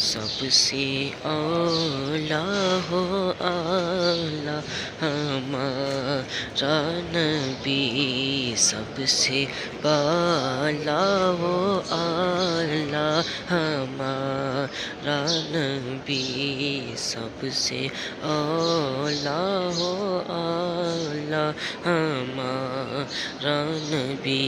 سب سے اولیٰ ہو اعلیٰ ہمارا نبی، سب سے بالا ہو اعلیٰ ہمارا نبی، سب سے اولیٰ ہو اعلیٰ ہمارا نبی،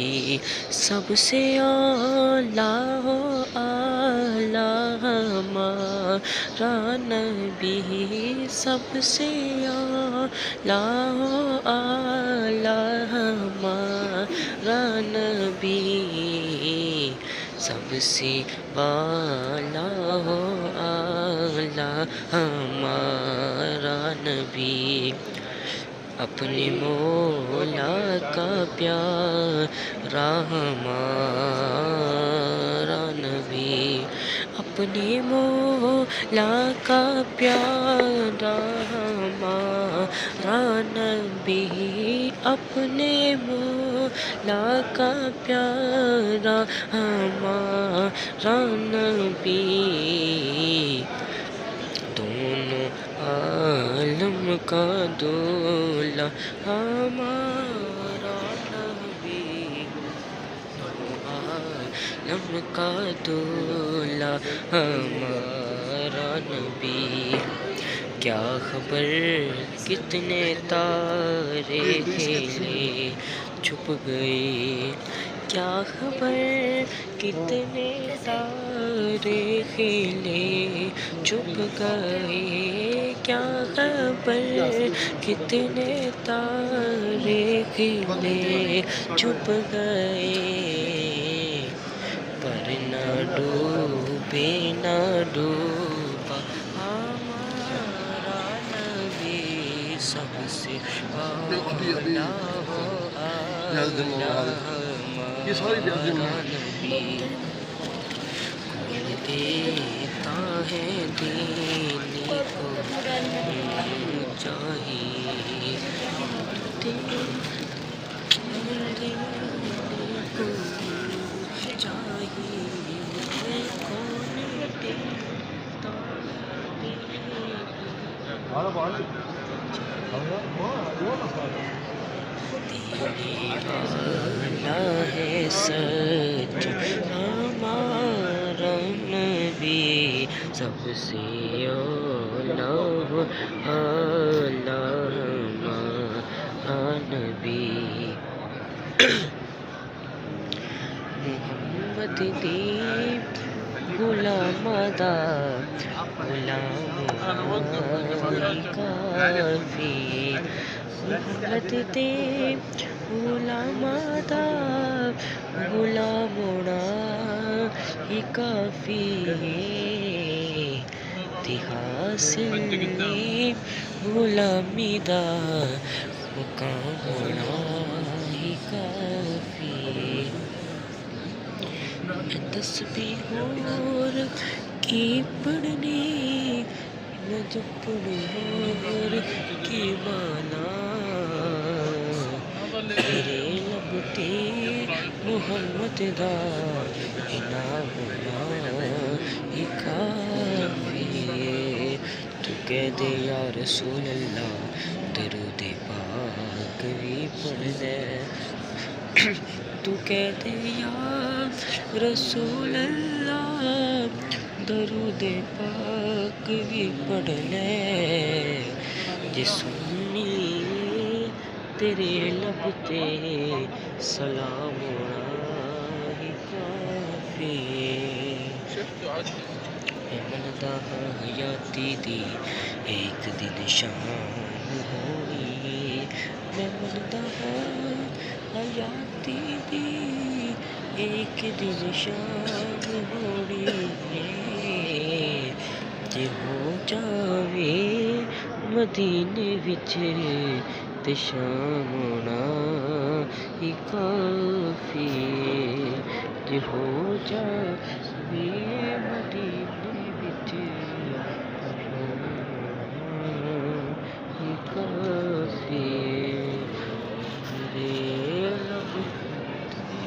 سب سے اولیٰ ہو اعلیٰ ہمارا نبی، سب سے اولیٰ ہو اعلیٰ ہمارا نبی، سب سے بالا ہو اعلیٰ ہمارا نبی، اپنے مولا کا پیارا ہمارا نبی، اپنے مولا کا پیارا ہمارا نبی، اپنے مولا کا پیارا ہمارا نبی، دونوں عالم کا دولہ ہمارا نبی، دونوں عالم کا دولہ ہمارا نبی، کیا خبر کتنے تارے کھیلے چھپ گئے، کیا خبر کتنے تارے کھیلے چھپ گئے، کیا خبر کتنے تارے کھیلے چھپ گئے، پر نہ ڈوبے نہ ڈوبا ہمارا نبی، سب سے اولیٰ ہو اعلیٰ ہمارا نبی، کون دیتا ہے دینے کو چاہیے، دینے کو چاہیے، کون دیتا والا ہے سچ ہمارا نبی، سب سے اولیٰ ہو اعلیٰ ہمارا نبی، محمد دی غلام دا غلام کافی، محمد دے غلام دا غلامنا ہی کافی، تے حاصل نے غلامی دا مقام ہونا ہی کافی، تسبیح اور کی پڑھنی نہ جپڑی اور کی مانا، تیرے لب تے محمد دا نام ہونا ہی کافی، تو کہہ دے یا رسول اللہ درود پاک بھی پڑھ لے، تو کہہ دے یا رسول اللہ درود پاک بھی پڑھ لے، جے سنی تیرے لب تے سلام ہونا ہی کافی، میں مندا ہاں حیاتی دی ایک دن شام ہوئی، میں مندا ہاں حیاتی دی ایک دن شام ہونی ہے، جے ہو جاوے مدینے وچ تے شام ہونا ہی کافی، جے ہو جاوے مدینے وچ شام ہونا ہی کافی، میرے لب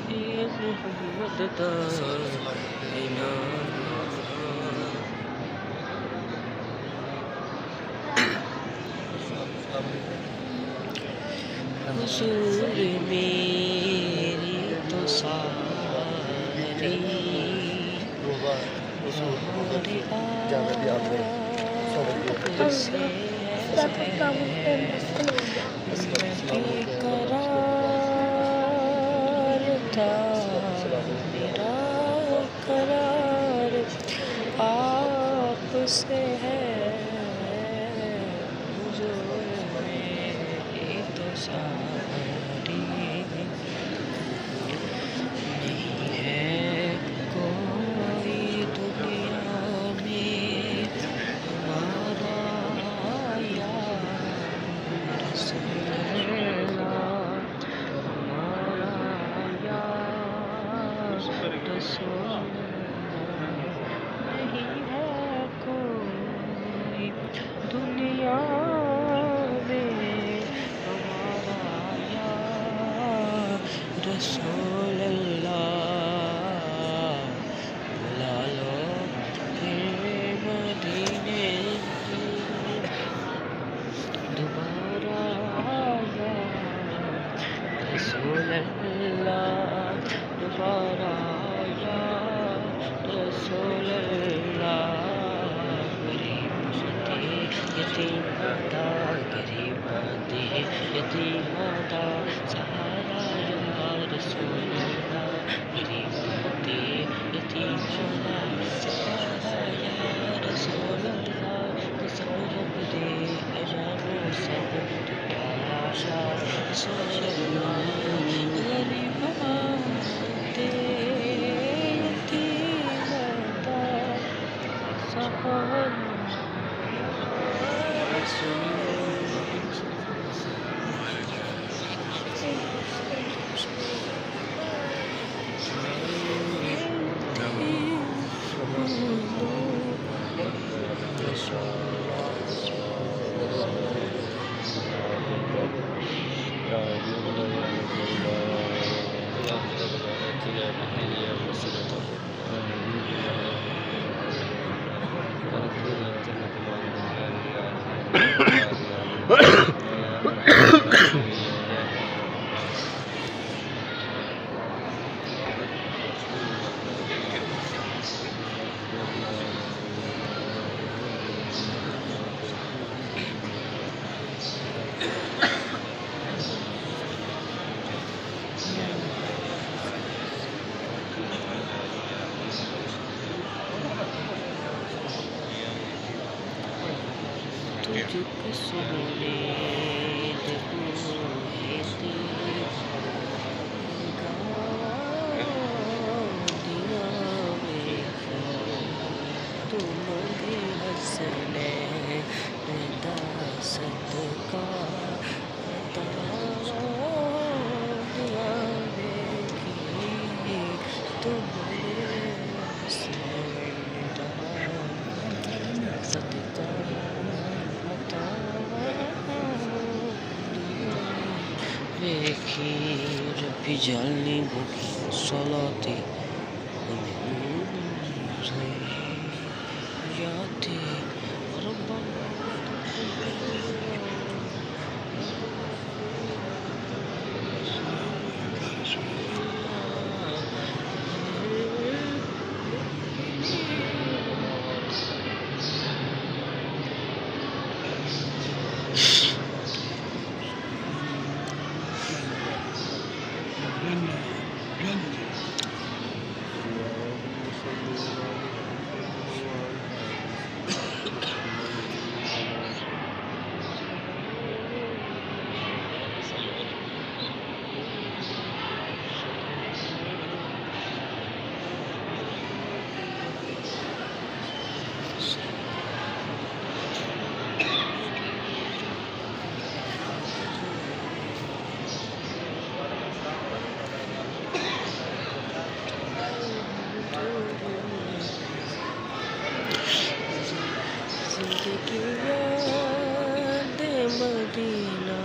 تے محمد دا نام حضور میری تو ساری آپ سے قرار تھا میرا قرار آپ سے ہے حضور میری تو ساری نہیں ہے کوئی دنیا میں ہمارا یا رسول اللہ ہمارا یا رسول اللہ نہیں ہے کوئی دنیا میں ہمارا یا رسول اللہ بلا لو پھر مدینے کی دوبارہ یا رسول اللہ دوبارہ یا رسول اللہ غریب بندے یتیم ماتا غریب بندے یتیم ماتا سہارا یا رسول اللہ غریب بندے یتیم ماتا سہارا یا رسول اللہ قسم رب دے اجانو سب تو پیارا شاہ رسول اللہ غریب بندے یتیم ماتا سہارا رسول تجھ کو سونے دکھو ہے تیری گاڑیاں میں تم بھی حسنے ردا صدقہ دیا دیکھی تم صدقہ دیکھی ربی جعلنی مقیم صلاتی ومن ذریاتی ربنا مدینہ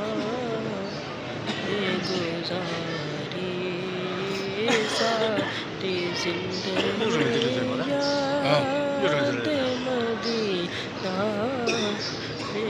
یہ گزاری ساری زندگی یاد مدینہ یہ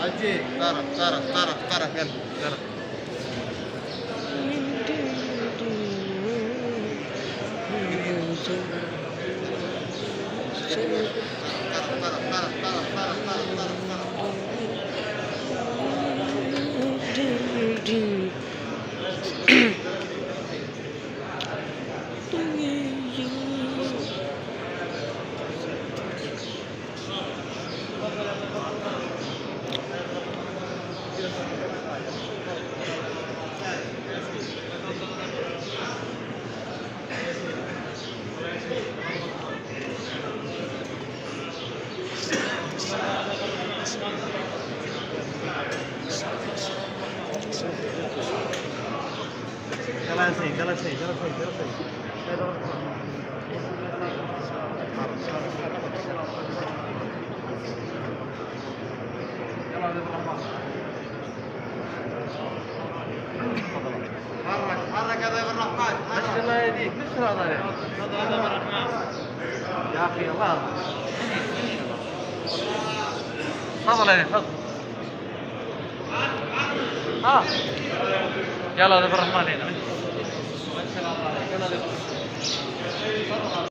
عجيب طرف يلا طرف جلسي حرك يا ضيف الرحمن بس الله يهديك بس هذا عليك تفضل يا ضيف الرحمن يا اخي الله تفضل يا تفضل يلا ضيف الرحمن هنا ما شاء الله عليك يلا